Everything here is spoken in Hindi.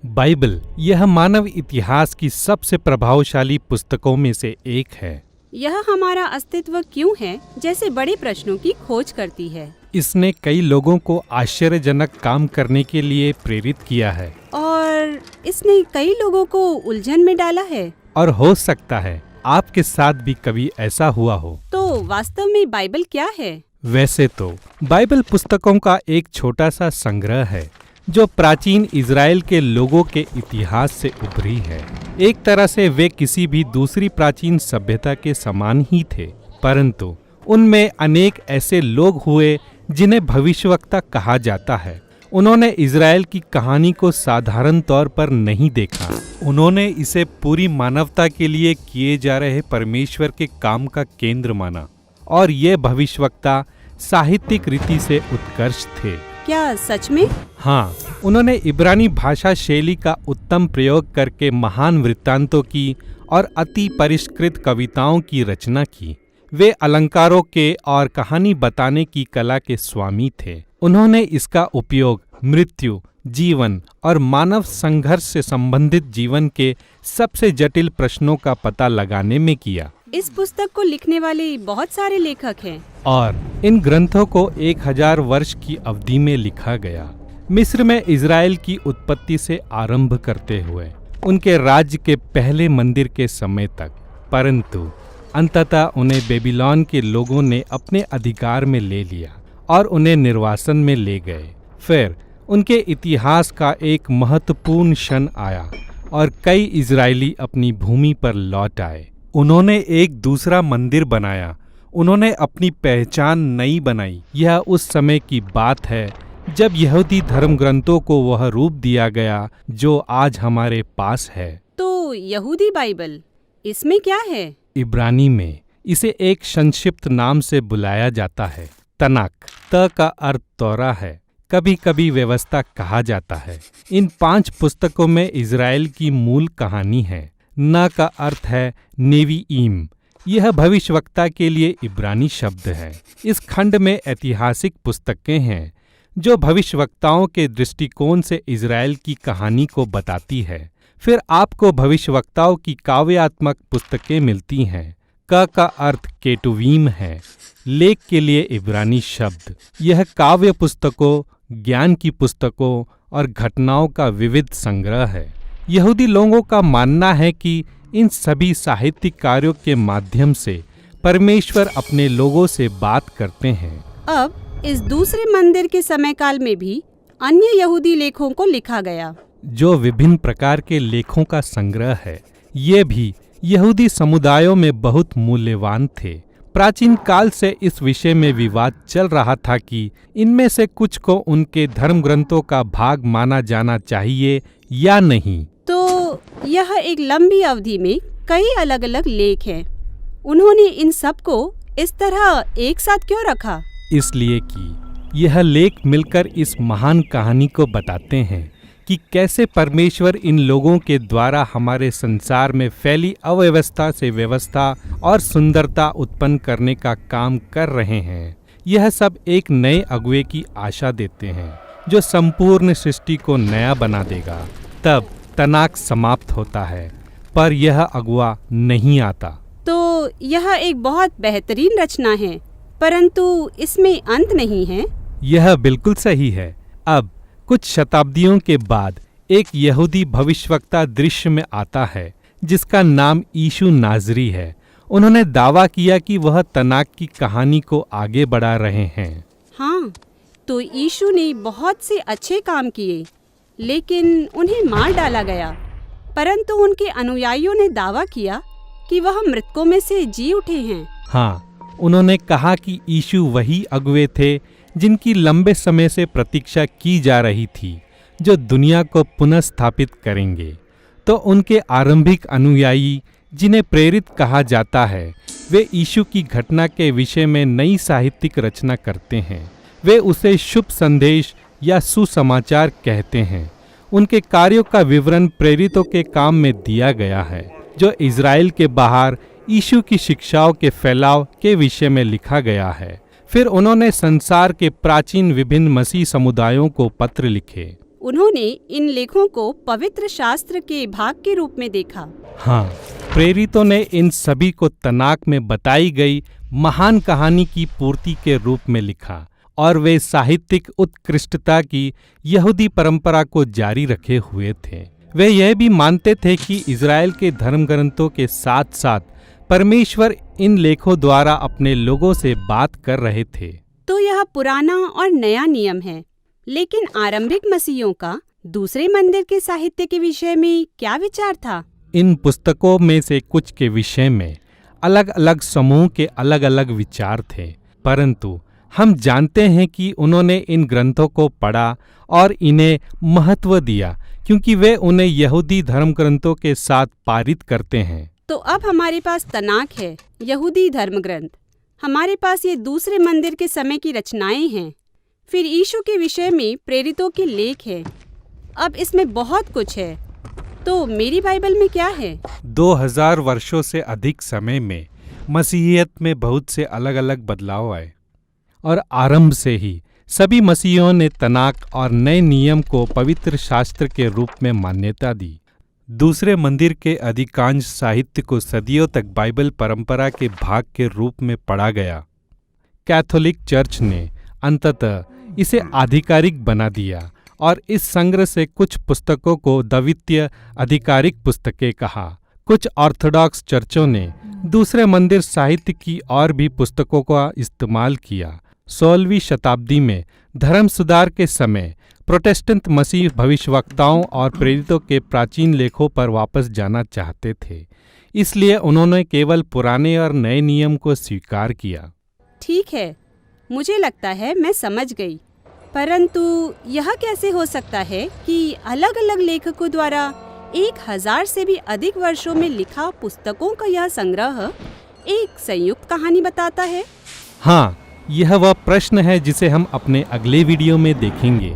बाइबल यह मानव इतिहास की सबसे प्रभावशाली पुस्तकों में से एक है। यह हमारा अस्तित्व क्यों है जैसे बड़े प्रश्नों की खोज करती है। इसने कई लोगों को आश्चर्यजनक काम करने के लिए प्रेरित किया है और इसने कई लोगों को उलझन में डाला है। और हो सकता है आपके साथ भी कभी ऐसा हुआ हो। तो वास्तव में बाइबल क्या है? वैसे तो बाइबल पुस्तकों का एक छोटा सा संग्रह है जो प्राचीन इज़राइल के लोगों के इतिहास से उभरी है। एक तरह से वे किसी भी दूसरी प्राचीन सभ्यता के समान ही थे, परंतु उनमें अनेक ऐसे लोग हुए जिन्हें भविष्यवक्ता कहा जाता है। उन्होंने इज़राइल की कहानी को साधारण तौर पर नहीं देखा। उन्होंने इसे पूरी मानवता के लिए किए जा रहे परमेश्वर के काम का केंद्र माना और ये भविष्यवक्ता साहित्यिक रीति से उत्कर्ष थे। क्या सच में? हाँ, उन्होंने इब्रानी भाषा शैली का उत्तम प्रयोग करके महान वृत्तांतों की और अति परिष्कृत कविताओं की रचना की। वे अलंकारों के और कहानी बताने की कला के स्वामी थे। उन्होंने इसका उपयोग मृत्यु, जीवन और मानव संघर्ष से संबंधित जीवन के सबसे जटिल प्रश्नों का पता लगाने में किया। इस पुस्तक को लिखने वाले बहुत सारे लेखक हैं और इन ग्रंथों को 1000 वर्ष की अवधि में लिखा गया। मिस्र में इज़राइल की उत्पत्ति से आरंभ करते हुए उनके राज्य के पहले मंदिर के समय तक, परंतु अंततः उन्हें बेबीलोन के लोगों ने अपने अधिकार में ले लिया और उन्हें निर्वासन में ले गए। फिर उनके इतिहास का एक महत्वपूर्ण क्षण आया और कई इजरायली अपनी भूमि पर लौट आए। उन्होंने एक दूसरा मंदिर बनाया। उन्होंने अपनी पहचान नई बनाई। यह उस समय की बात है जब यहूदी धर्म ग्रंथों को वह रूप दिया गया जो आज हमारे पास है। तो यहूदी बाइबल, इसमें क्या है? इब्रानी में इसे एक संक्षिप्त नाम से बुलाया जाता है, तनाक। त का अर्थ तौरा है, कभी कभी व्यवस्था कहा जाता है। इन 5 पुस्तकों में इज़राइल की मूल कहानी है। न का अर्थ है नेवीईम। यह भविष्यवक्ता के लिए इब्रानी शब्द है। इस खंड में ऐतिहासिक पुस्तकें हैं जो भविष्यवक्ताओं के दृष्टिकोण से इज़राइल की कहानी को बताती है। फिर आपको भविष्यवक्ताओं की काव्यात्मक पुस्तकें मिलती हैं। क का अर्थ केटुवीम है, लेख के लिए इब्रानी शब्द। यह काव्य पुस्तकों, ज्ञान की पुस्तकों और घटनाओं का विविध संग्रह है। यहूदी लोगों का मानना है कि इन सभी साहित्यिक कार्यों के माध्यम से परमेश्वर अपने लोगों से बात करते हैं। अब इस दूसरे मंदिर के समयकाल में भी अन्य यहूदी लेखों को लिखा गया, जो विभिन्न प्रकार के लेखों का संग्रह है। ये भी यहूदी समुदायों में बहुत मूल्यवान थे। प्राचीन काल से इस विषय में विवाद चल रहा था कि इनमें से कुछ को उनके धर्म ग्रंथों का भाग माना जाना चाहिए या नहीं। तो यह एक लंबी अवधि में कई अलग अलग लेख हैं। उन्होंने इन सब को इस तरह एक साथ क्यों रखा? इसलिए कि यह लेख मिलकर इस महान कहानी को बताते हैं कि कैसे परमेश्वर इन लोगों के द्वारा हमारे संसार में फैली अव्यवस्था से व्यवस्था और सुंदरता उत्पन्न करने का काम कर रहे हैं। यह सब एक नए अगुवे की आशा देते हैं जो संपूर्ण सृष्टि को नया बना देगा। तब तनाक समाप्त होता है, पर यह अगुवा नहीं आता। तो यह एक बहुत बेहतरीन रचना है, परंतु इसमें अंत नहीं है। यह बिल्कुल सही है। अब कुछ शताब्दियों के बाद एक यहूदी भविष्यवक्ता दृश्य में आता है जिसका नाम यीशु नाज़री है। उन्होंने दावा किया कि वह तनाक की कहानी को आगे बढ़ा रहे हैं। हाँ, तो यीशु ने बहुत से अच्छे काम किए, लेकिन उन्हें मार डाला गया। परंतु उनके अनुयायियों ने दावा किया कि वह मृतकों में से जी उठे हैं। हाँ, उन्होंने कहा कि यीशु वही अगुवे थे जिनकी लंबे समय से प्रतीक्षा की जा रही थी, जो दुनिया को पुनः स्थापित करेंगे। तो उनके आरंभिक अनुयायी, जिन्हें प्रेरित कहा जाता है, वे यीशु की घटना के विषय में नई साहित्यिक रचना करते हैं। वे उसे शुभ संदेश या सुसमाचार कहते हैं। उनके कार्यों का विवरण प्रेरितों के काम में दिया गया है, जो इज़राइल के बाहर यीशु की शिक्षाओं के फैलाव के विषय में लिखा गया है। फिर उन्होंने संसार के प्राचीन विभिन्न मसीह समुदायों को पत्र लिखे। उन्होंने इन लेखों को पवित्र शास्त्र के भाग के रूप में देखा। हाँ, प्रेरितों ने इन सभी को तनाक में बताई गई महान कहानी की पूर्ति के रूप में लिखा और वे साहित्यिक उत्कृष्टता की यहूदी परंपरा को जारी रखे हुए थे। वे यह भी मानते थे कि इज़राइल के धर्म ग्रंथों के साथ साथ परमेश्वर इन लेखों द्वारा अपने लोगों से बात कर रहे थे। तो यह पुराना और नया नियम है, लेकिन आरंभिक मसीहियों का दूसरे मंदिर के साहित्य के विषय में क्या विचार था? इन पुस्तकों में से कुछ के विषय में अलग अलग समूह के अलग अलग विचार थे, परंतु हम जानते हैं कि उन्होंने इन ग्रंथों को पढ़ा और इन्हें महत्व दिया क्योंकि वे उन्हें यहूदी धर्म ग्रंथों के साथ पारित करते हैं। तो अब हमारे पास तनाक है, यहूदी धर्म ग्रंथ। हमारे पास ये दूसरे मंदिर के समय की रचनाएं हैं। फिर यीशु के विषय में प्रेरितों के लेख हैं। अब इसमें बहुत कुछ है। तो मेरी बाइबल में क्या है? 2000 वर्षों से अधिक समय में मसीहियत में बहुत से अलग अलग बदलाव आए और आरंभ से ही सभी मसीहियों ने तनाक और नए नियम को पवित्र शास्त्र के रूप में मान्यता दी। दूसरे मंदिर के अधिकांश साहित्य को सदियों तक बाइबल परंपरा के भाग के रूप में पढ़ा गया। कैथोलिक चर्च ने अंततः इसे आधिकारिक बना दिया और इस संग्रह से कुछ पुस्तकों को द्वितीय आधिकारिक पुस्तकें कहा। कुछ ऑर्थोडॉक्स चर्चों ने दूसरे मंदिर साहित्य की और भी पुस्तकों का इस्तेमाल किया। 16वीं शताब्दी में धर्म सुधार के समय प्रोटेस्टेंट मसीह भविष्यवक्ताओं और प्रेरितों के प्राचीन लेखों पर वापस जाना चाहते थे, इसलिए उन्होंने केवल पुराने और नए नियम को स्वीकार किया। ठीक है, मुझे लगता है मैं समझ गई। परंतु यह कैसे हो सकता है कि अलग अलग लेखकों द्वारा 1000 से भी अधिक वर्षों में लिखा पुस्तकों का यह संग्रह एक संयुक्त कहानी बताता है? हाँ, यह वह प्रश्न है जिसे हम अपने अगले वीडियो में देखेंगे।